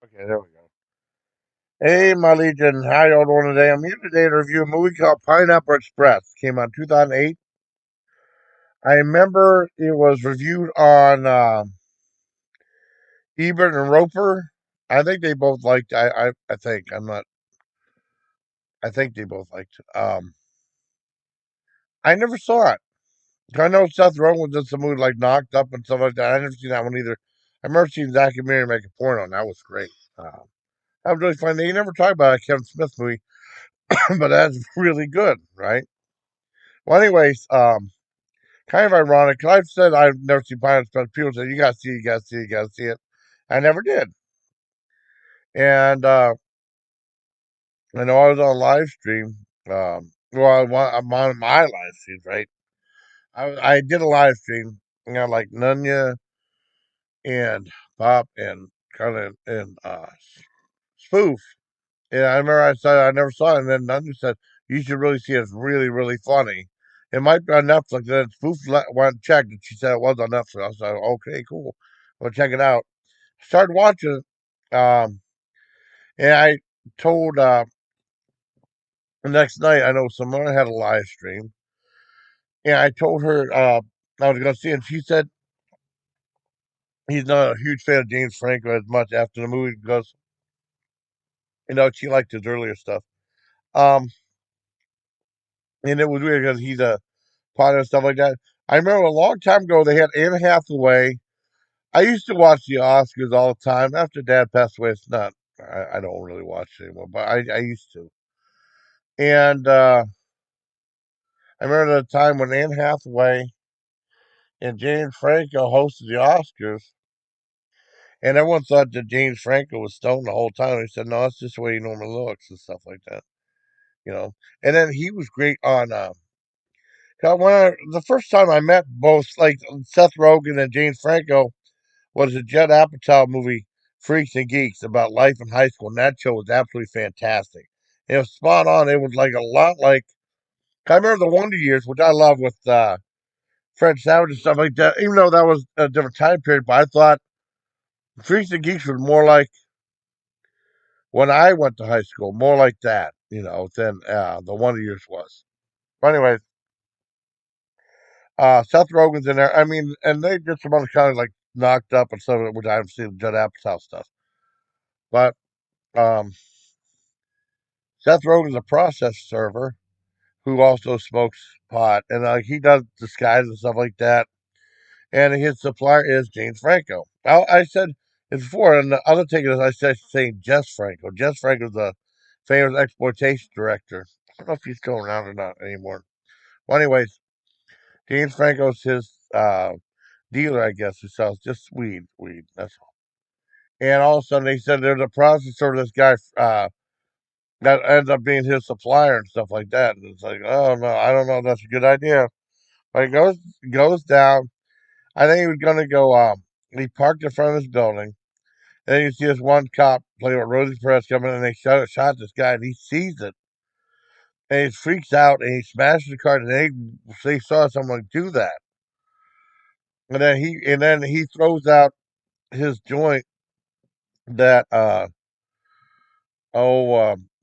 Okay, there we go. Hey, my Legion, how y'all doing today? I'm here today to review a movie called Pineapple Express. Came out in 2008. I remember it was reviewed on Ebert and Roper. I think they both liked. I think I'm not. I think they both liked it. I never saw it. I know Seth Rogen was in some movie like Knocked Up and stuff like that. I never seen that one either. I remember seeing Zach and Mary make a porno, and that was great. That was really fun. They never talk about a Kevin Smith movie, but that's really good, right? Well, anyways, kind of ironic. 'Cause I've said I've never seen Pineapple Express. People say you gotta see it, you gotta see it, you gotta see it. I never did, and I know I was on live stream. I'm on my live stream, right? I did a live stream. You know, like Nunya and Pop and kind of and Spoof. And I remember I said I never saw it, and then Nunya said you should really see it. It's really really funny. It might be on Netflix. Then Spoof went and checked, and she said it was on Netflix. I was like, okay, cool. We'll check it out. Started watching it, and I told the next night. I know someone had a live stream, and I told her I was going to see it. And she said he's not a huge fan of James Franco as much after the movie because she liked his earlier stuff. Um, and it was weird because he's a pilot and stuff like that. I remember a long time ago they had Anne Hathaway. I used to watch the Oscars all the time. After Dad passed away, it's not. I don't really watch it anymore, but I used to. And I remember the time when Anne Hathaway and James Franco hosted the Oscars, and everyone thought that James Franco was stoned the whole time. He said, "No, that's just the way he normally looks," and stuff like that. You know. And then he was great on. 'Cause the first time I met both like Seth Rogen and James Franco was the Judd Apatow movie Freaks and Geeks about life in high school, and that show was absolutely fantastic. It was spot on. It was like a lot like I remember the Wonder Years, which I love with Fred Savage and stuff like that. Even though that was a different time period, but I thought Freaks and Geeks was more like when I went to high school, more like that, than the Wonder Years was. But anyways, Seth Rogen's in there. I mean, and they did some other kind of like knocked up and stuff, which I haven't seen Judd Apatow stuff. But um, Seth Rogen's a process server who also smokes pot, and he does disguise and stuff like that. And his supplier is James Franco. I said it before, and the other thing is I said saying Jess Franco. Jess Franco's the famous exploitation director. I don't know if he's still around or not anymore. Well, anyways, James Franco's his dealer, I guess, who sells just weed. That's all. And all of a sudden, they said there's a processor. This guy that ends up being his supplier and stuff like that. And it's like, oh no, I don't know. If that's a good idea. But it goes down. I think he was gonna go. He parked in front of his building. And then you see this one cop playing with Rosie Perez coming in, and they shot this guy, and he sees it, and he freaks out, and he smashes the car, and they saw someone do that, and then he throws out his joint that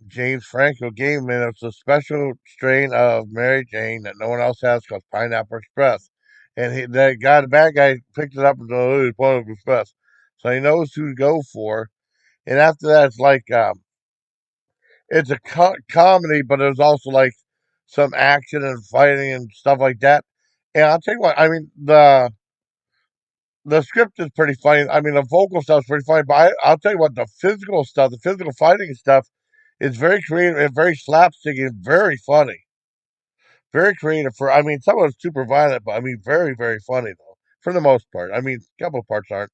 James Franco gave him, and it's a special strain of Mary Jane that no one else has called Pineapple Express. And the bad guy, picked it up and goes, "Oh, it's Pineapple Express," so he knows who to go for. And after that, it's like it's a comedy, but there's also like some action and fighting and stuff like that. And I'll tell you what, I mean the script is pretty funny. I mean the vocal stuff is pretty funny, but I'll tell you what, the physical stuff, the physical fighting stuff, is very creative and very slapstick and very funny, very creative. For I mean, some of it's super violent, but I mean very very funny though for the most part. I mean, a couple of parts aren't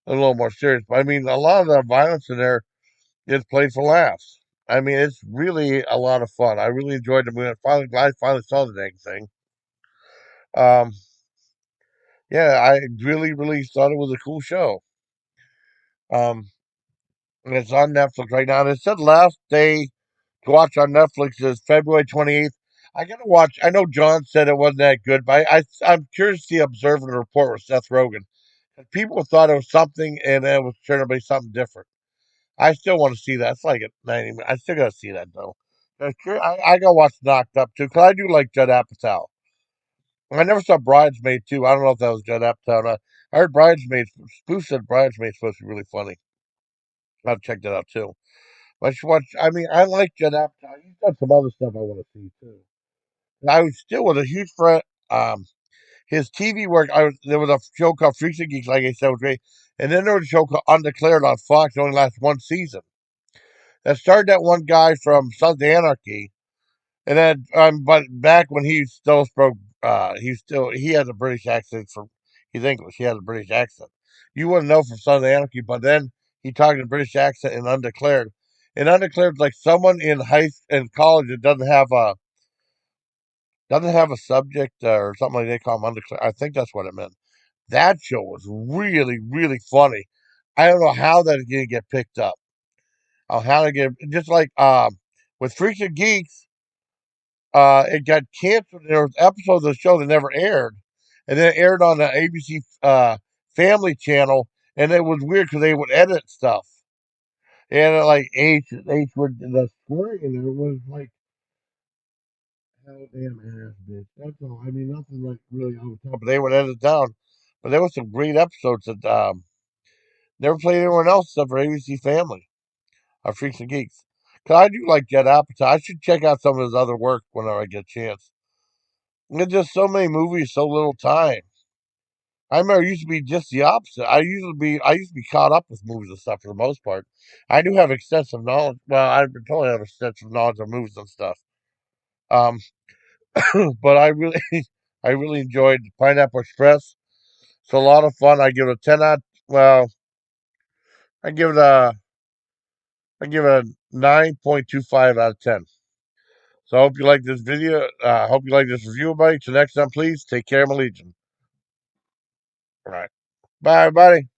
a little more serious, but I mean a lot of the violence in there is played for laughs. I mean, it's really a lot of fun. I really enjoyed the movie. I finally saw the dang thing. Um, yeah, I really, really thought it was a cool show. Um, and it's on Netflix right now. And it said last day to watch on Netflix is February 28th. I gotta watch. I know John said it wasn't that good, but I'm curious to see Observe and Report with Seth Rogen. And people thought it was something, and it was turned to be something different. I still want to see that. It's like at 90. I still gotta see that though. I gotta watch Knocked Up too, because I do like Judd Apatow. I never saw Bridesmaid too. I don't know if that was Judd Apatow or not. I heard Bridesmaids. Spoof said Bridesmaids supposed to be really funny. I'll check that out too. But you watch. I mean, I like Judd Apatow. He's got some other stuff I want to see too. I was still with a huge friend. Um, his TV work. There was a show called Freaks and Geeks, like I said, was great. And then there was a show called Undeclared on Fox. It only lasted one season. That started that one guy from Sons of Anarchy, and then but back when he still spoke, he has a British accent. For he's English. He has a British accent. You wouldn't know from Sons of Anarchy, but then he talked in a British accent in Undeclared. And Undeclared is like someone in college that doesn't have a subject or something like they call them undeclared. I think that's what it meant. That show was really, really funny. I don't know how that didn't get picked up. How to get just like with Freaks and Geeks, it got canceled. There was episodes of the show that never aired, and then it aired on the ABC Family Channel, and it was weird because they would edit stuff, and like H would the swearing in there was like hell damn ass bitch. That's all. I mean, nothing like really over the top, but they would edit it down. But there was some great episodes that never played anyone else except for ABC Family or Freaks and Geeks. Cause I do like Judd Apatow. I should check out some of his other work whenever I get a chance. There's just so many movies, so little time. I remember it used to be just the opposite. I used to be caught up with movies and stuff for the most part. I do have extensive knowledge. Well, I've been told I have extensive knowledge of movies and stuff. Um, but I really, I really enjoyed Pineapple Express. It's a lot of fun. I give it a 10 out. Well, I give it a, I give it a 9.25 out of 10. So I hope you like this video. I hope you like this review, everybody. Till next time, please take care, my legion. All right. Bye, everybody.